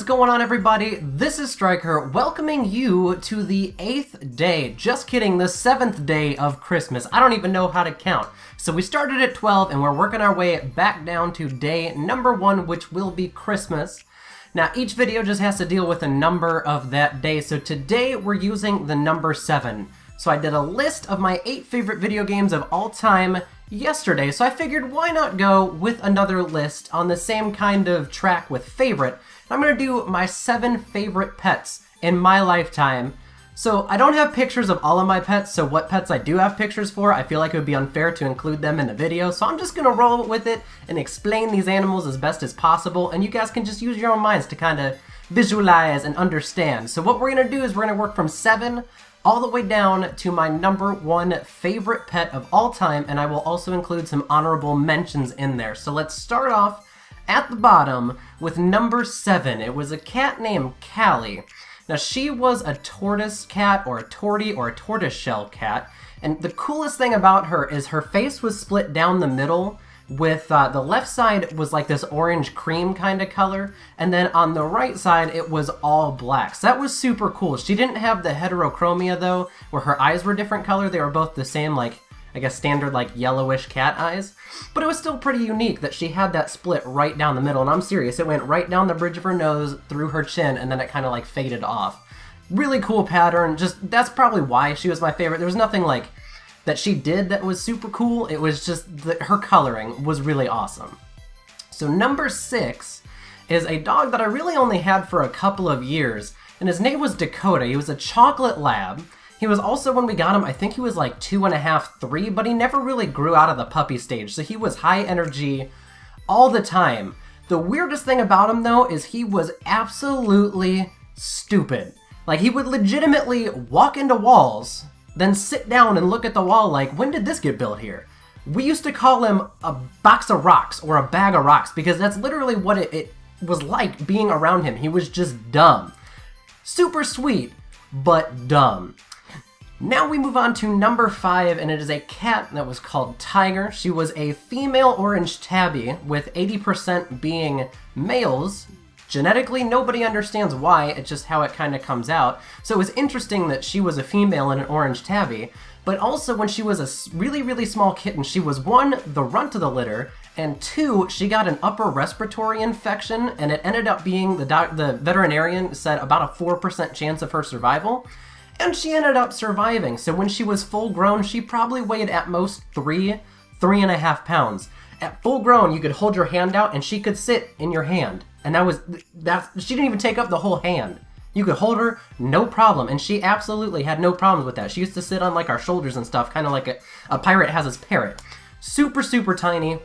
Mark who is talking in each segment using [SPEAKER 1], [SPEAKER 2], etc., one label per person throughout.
[SPEAKER 1] going on, everybody? This is Striker, welcoming you to the 8th day. Just kidding, the 7th day of Christmas. I don't even know how to count. So we started at 12 and we're working our way back down to day number 1, which will be Christmas. Now, each video just has to deal with a number of that day. So today we're using the number 7. So I did a list of my 8 favorite video games of all time yesterday, so I figured why not go with another list on the same kind of track with favorite. I'm going to do my 7 favorite pets in my lifetime. So I don't have pictures of all of my pets, so what pets I do have pictures for, I feel like it would be unfair to include them in the video, so I'm just going to roll with it and explain these animals as best as possible, and you guys can just use your own minds to kind of visualize and understand. So what we're going to do is we're going to work from 7 all the way down to my number 1 favorite pet of all time, and I will also include some honorable mentions in there. So let's start off at the bottom with number 7. It was a cat named Callie. Now, she was a tortoise cat, or a tortie, or a tortoiseshell cat, and the coolest thing about her is her face was split down the middle, with the left side was like this orange cream kind of color, and then on the right side it was all black. So that was super cool. She didn't have the heterochromia though, where her eyes were different color. They were both the same, like, I guess standard like yellowish cat eyes. But it was still pretty unique that she had that split right down the middle, and I'm serious, it went right down the bridge of her nose, through her chin, and then it kind of like faded off. Really cool pattern. Just, that's probably why she was my favorite. There was nothing like that she did that was super cool. It was just that her coloring was really awesome. So number 6 is a dog that I really only had for a couple of years, and his name was Dakota. He was a chocolate lab. He was also, when we got him, I think he was like 2.5, 3, but he never really grew out of the puppy stage, so he was high energy all the time. The weirdest thing about him though is he was absolutely stupid. Like, he would legitimately walk into walls, then sit down and look at the wall like, when did this get built here? We used to call him a box of rocks or a bag of rocks because that's literally what it was like being around him. He was just dumb. Super sweet, but dumb. Now we move on to number 5, and it is a cat that was called Tiger. She was a female orange tabby, with 80% being males. Genetically, nobody understands why, it's just how it kind of comes out. So it was interesting that she was a female and an orange tabby, but also when she was a really, really small kitten, she was 1, the runt of the litter, and 2, she got an upper respiratory infection, and it ended up being, the veterinarian said, about a 4% chance of her survival, and she ended up surviving. So when she was full grown, she probably weighed at most 3.5 pounds. At full grown, you could hold your hand out and she could sit in your hand. And she didn't even take up the whole hand. You could hold her, no problem, and she absolutely had no problems with that. She used to sit on like our shoulders and stuff, kind of like a pirate has his parrot. Super, super tiny,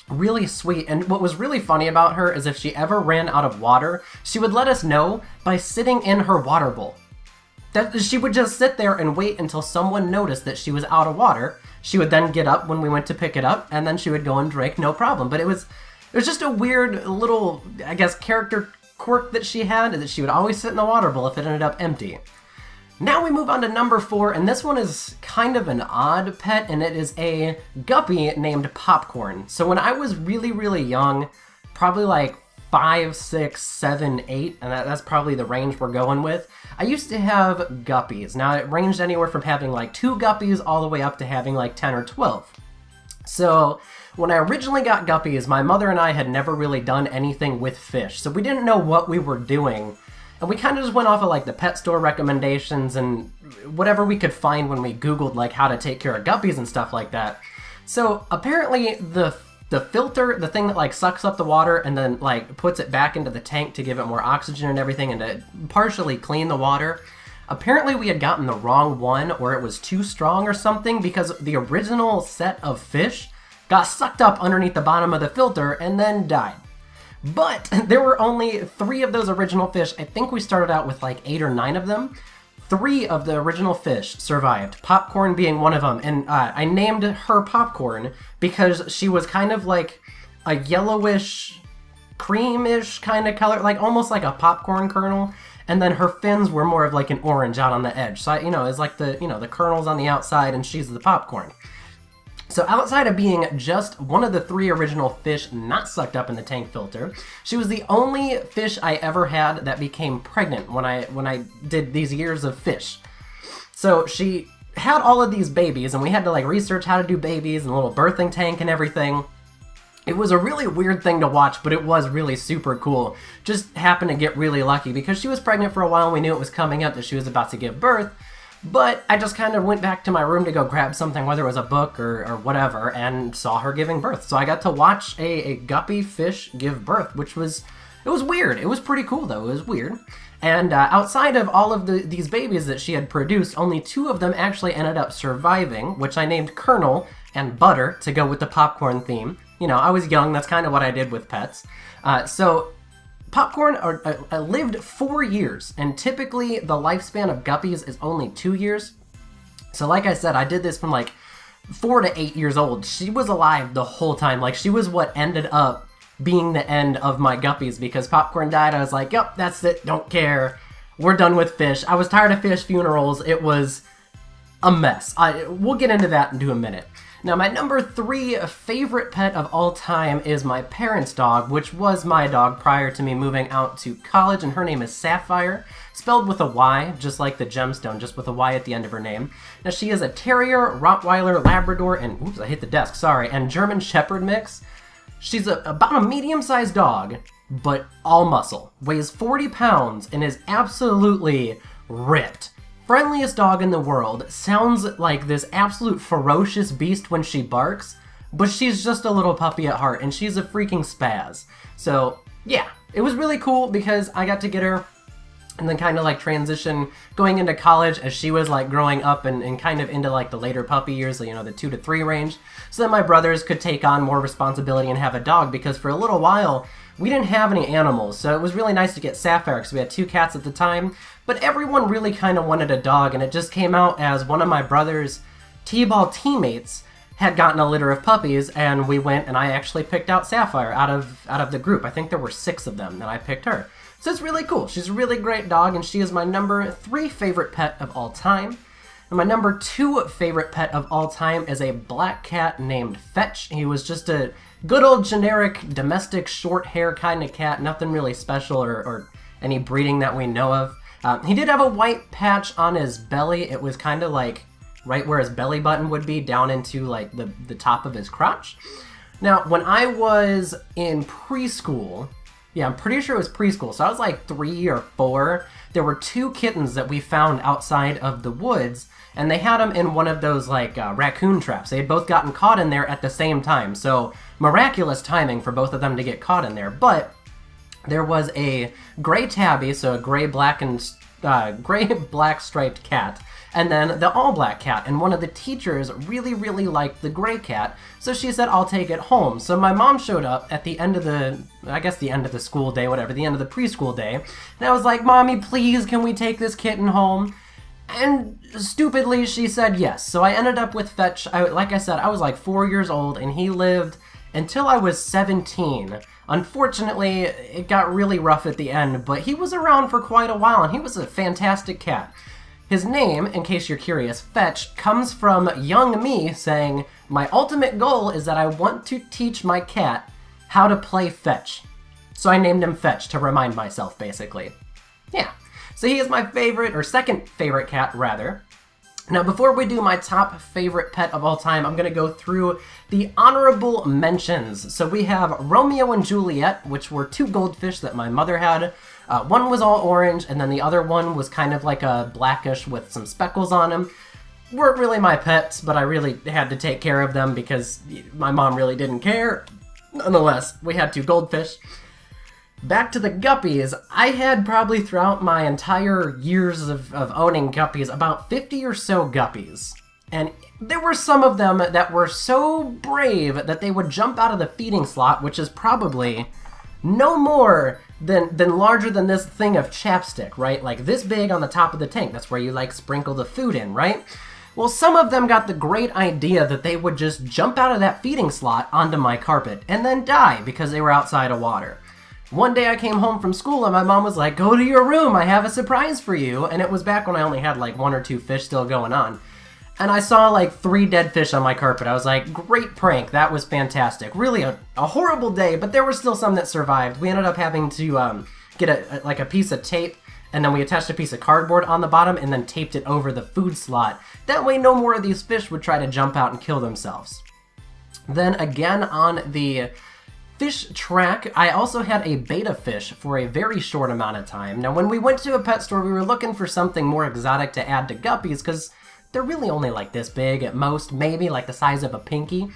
[SPEAKER 1] really sweet, and what was really funny about her is if she ever ran out of water, she would let us know by sitting in her water bowl. She would just sit there and wait until someone noticed that she was out of water. She would then get up when we went to pick it up, and then she would go and drink, no problem. But it was just a weird little, I guess, character quirk that she had, that she would always sit in the water bowl if it ended up empty. Now we move on to number 4, and this one is kind of an odd pet, and it is a guppy named Popcorn. So when I was really, really young, probably like 5, 6, 7, 8, and that's probably the range we're going with, I used to have guppies. Now, it ranged anywhere from having like 2 guppies all the way up to having like 10 or 12. So when I originally got guppies, my mother and I had never really done anything with fish, so we didn't know what we were doing. And we kind of just went off of like the pet store recommendations and whatever we could find when we Googled like how to take care of guppies and stuff like that. So apparently the filter, the thing that like sucks up the water and then like puts it back into the tank to give it more oxygen and everything and to partially clean the water, apparently we had gotten the wrong one, or it was too strong or something, because the original set of fish got sucked up underneath the bottom of the filter and then died. But there were only 3 of those original fish. I think we started out with like 8 or 9 of them. 3 of the original fish survived, Popcorn being one of them, and I named her Popcorn because she was kind of like a yellowish, creamish kind of color, like almost like a popcorn kernel, and then her fins were more of like an orange out on the edge. So, you know, it's like the, you know, the kernel's on the outside and she's the popcorn. So outside of being just one of the 3 original fish not sucked up in the tank filter, she was the only fish I ever had that became pregnant when I did these years of fish. So she had all of these babies, and we had to like research how to do babies and a little birthing tank and everything. It was a really weird thing to watch, but it was really super cool. Just happened to get really lucky because she was pregnant for a while and we knew it was coming up that she was about to give birth. But I just kind of went back to my room to go grab something, whether it was a book or whatever, and saw her giving birth. So I got to watch a guppy fish give birth, which was, it was weird. It was pretty cool though, it was weird. And outside of all of these babies that she had produced, only 2 of them actually ended up surviving, which I named Colonel and Butter to go with the popcorn theme. You know, I was young, that's kind of what I did with pets. So Popcorn lived 4 years, and typically the lifespan of guppies is only 2 years. So like I said, I did this from like 4 to 8 years old. She was alive the whole time. Like, she was what ended up being the end of my guppies, because Popcorn died. I was like, yep, that's it, don't care. We're done with fish. I was tired of fish funerals. It was a mess. We'll get into that in a minute. Now, my number 3 favorite pet of all time is my parents' dog, which was my dog prior to me moving out to college, and her name is Sapphire, spelled with a Y, just like the gemstone, just with a Y at the end of her name. Now, she is a Terrier, Rottweiler, Labrador, and, oops, I hit the desk, sorry, and German Shepherd mix. She's about a medium-sized dog, but all muscle, weighs 40 pounds, and is absolutely ripped. Friendliest dog in the world, sounds like this absolute ferocious beast when she barks, but she's just a little puppy at heart, and she's a freaking spaz. So, yeah, it was really cool because I got to get her and then kind of like transition going into college as she was like growing up and kind of into like the later puppy years, you know, the 2 to 3 range, so that my brothers could take on more responsibility and have a dog, because for a little while, we didn't have any animals, so it was really nice to get Sapphire because we had 2 cats at the time, but everyone really kind of wanted a dog, and it just came out as one of my brother's T-ball teammates had gotten a litter of puppies, and we went and I actually picked out Sapphire out of the group. I think there were 6 of them, and I picked her. So it's really cool. She's a really great dog, and she is my number 3 favorite pet of all time. And my number 2 favorite pet of all time is a black cat named Fetch. He was just a good old generic domestic short hair kind of cat, nothing really special or any breeding that we know of. He did have a white patch on his belly. It was kind of like right where his belly button would be, down into like the top of his crotch. Now, when I was in preschool, yeah, I'm pretty sure it was preschool, so I was like 3 or 4, there were 2 kittens that we found outside of the woods, and they had them in one of those like raccoon traps. They had both gotten caught in there at the same time, so miraculous timing for both of them to get caught in there. But there was a gray tabby, so a gray-black striped cat, and then the all-black cat, and one of the teachers really, really liked the gray cat, so she said, I'll take it home. So my mom showed up at the end of the, I guess the end of the school day, whatever, the end of the preschool day, and I was like, Mommy, please, can we take this kitten home? And stupidly, she said yes. So I ended up with Fetch. Like I said, I was like 4 years old, and he lived until I was 17. Unfortunately, it got really rough at the end, but he was around for quite a while, and he was a fantastic cat. His name, in case you're curious, Fetch, comes from young me saying, my ultimate goal is that I want to teach my cat how to play fetch. So I named him Fetch to remind myself, basically. Yeah. So he is my favorite, or second favorite cat, rather. Now, before we do my top favorite pet of all time, I'm going to go through the honorable mentions. So we have Romeo and Juliet, which were 2 goldfish that my mother had. One was all orange, and then the other one was kind of like a blackish with some speckles on him. Weren't really my pets, but I really had to take care of them because my mom really didn't care. Nonetheless, we had 2 goldfish. Back to the guppies, I had probably throughout my entire years of owning guppies about 50 or so guppies. And there were some of them that were so brave that they would jump out of the feeding slot, which is probably no more than larger than this thing of chapstick, right? Like this big on the top of the tank. That's where you like sprinkle the food in, right? Well, some of them got the great idea that they would just jump out of that feeding slot onto my carpet and then die because they were outside of water. One day I came home from school and my mom was like, go to your room, I have a surprise for you. And it was back when I only had like 1 or 2 fish still going on. and I saw like 3 dead fish on my carpet. I was like, great prank, that was fantastic. Really a horrible day, but there were still some that survived. We ended up having to get a piece of tape, and then we attached a piece of cardboard on the bottom and then taped it over the food slot. That way no more of these fish would try to jump out and kill themselves. Then again on the fish track, I also had a betta fish for a very short amount of time. Now when we went to a pet store, we were looking for something more exotic to add to guppies because they're really only like this big at most, maybe like the size of a pinky.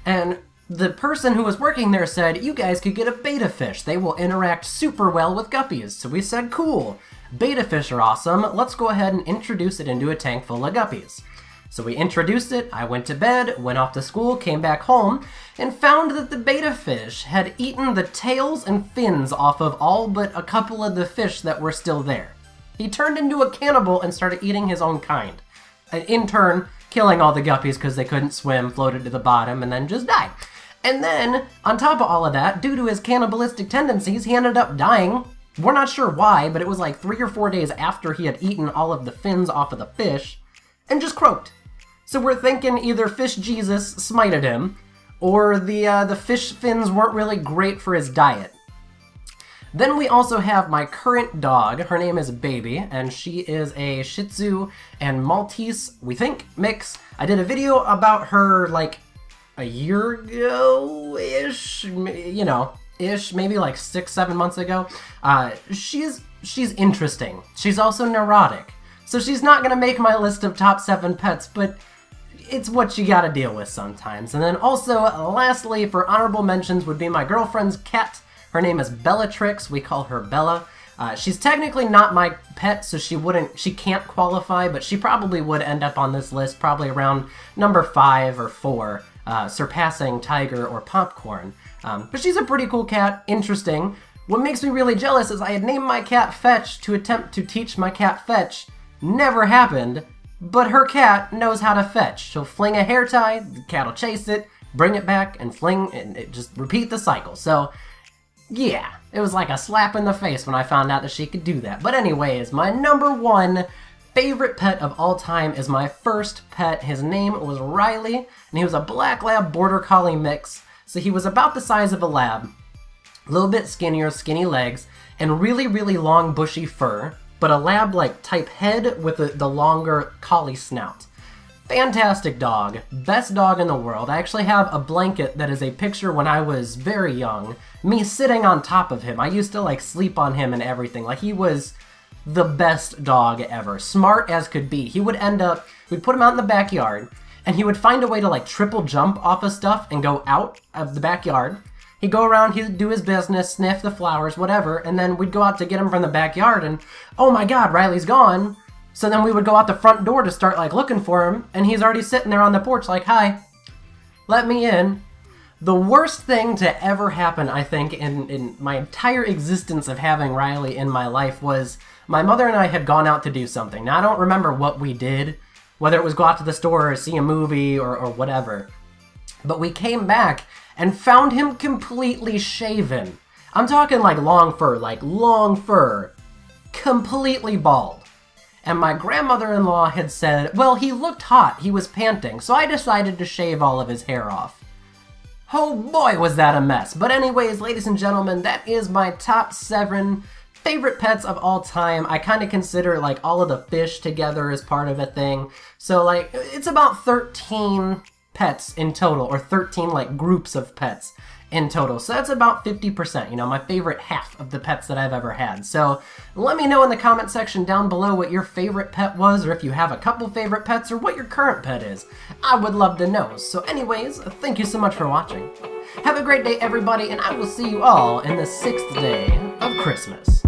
[SPEAKER 1] And the person who was working there said, you guys could get a betta fish. They will interact super well with guppies. So we said, cool, betta fish are awesome. Let's go ahead and introduce it into a tank full of guppies. So we introduced it, I went to bed, went off to school, came back home, and found that the betta fish had eaten the tails and fins off of all but a couple of the fish that were still there. He turned into a cannibal and started eating his own kind. And in turn, killing all the guppies because they couldn't swim, floated to the bottom, and then just died. And then, on top of all of that, due to his cannibalistic tendencies, he ended up dying. We're not sure why, but it was like 3 or 4 days after he had eaten all of the fins off of the fish, and just croaked. So we're thinking either Fish Jesus smited him, or the fish fins weren't really great for his diet. Then we also have my current dog. Her name is Baby, and she is a Shih Tzu and Maltese, we think, mix. I did a video about her like a year ago-ish, you know, maybe like 6-7 months ago. She's interesting. She's also neurotic. So she's not gonna make my list of top 7 pets, but it's what you gotta deal with sometimes. And then also, lastly, for honorable mentions would be my girlfriend's cat. Her name is Bellatrix. We call her Bella. She's technically not my pet, so she can't qualify, but she probably would end up on this list, probably around number 5 or 4, surpassing Tiger or Popcorn. But she's a pretty cool cat, interesting. What makes me really jealous is I had named my cat Fetch to attempt to teach my cat fetch. Never happened, but her cat knows how to fetch. She'll fling a hair tie, the cat will chase it, bring it back, and fling, and it just repeat the cycle. So, yeah, it was like a slap in the face when I found out that she could do that. But anyways, my number 1 favorite pet of all time is my first pet. His name was Riley, and he was a black lab border collie mix. So he was about the size of a lab, a little bit skinnier, skinny legs, and really, really long bushy fur, but a lab-like type head with the longer collie snout. Fantastic dog. Best dog in the world. I actually have a blanket that is a picture when I was very young, me sitting on top of him. I used to like sleep on him and everything. Like, he was the best dog ever. Smart as could be. He would end up, we'd put him out in the backyard, and he would find a way to like triple jump off of stuff and go out of the backyard. He'd go around, he'd do his business, sniff the flowers, whatever, and then we'd go out to get him from the backyard and, oh my god, Riley's gone. So then we would go out the front door to start like looking for him, and he's already sitting there on the porch like, hi, let me in. The worst thing to ever happen, I think, in my entire existence of having Riley in my life was my mother and I had gone out to do something. Now, I don't remember what we did, whether it was go out to the store or see a movie or whatever. But we came back and found him completely shaven. I'm talking like long fur, completely bald. And my grandmother-in-law had said, well, he looked hot, he was panting, so I decided to shave all of his hair off. Oh boy, was that a mess. But anyways, ladies and gentlemen, that is my top 7 favorite pets of all time. I kind of consider like all of the fish together as part of a thing. So like, it's about 13 pets in total, or 13 like groups of pets in total. So that's about 50%, you know, my favorite half of the pets that I've ever had. So let me know in the comment section down below what your favorite pet was, or if you have a couple favorite pets, or what your current pet is. I would love to know. So anyways, thank you so much for watching. Have a great day, everybody, and I will see you all in the 6th day of Christmas.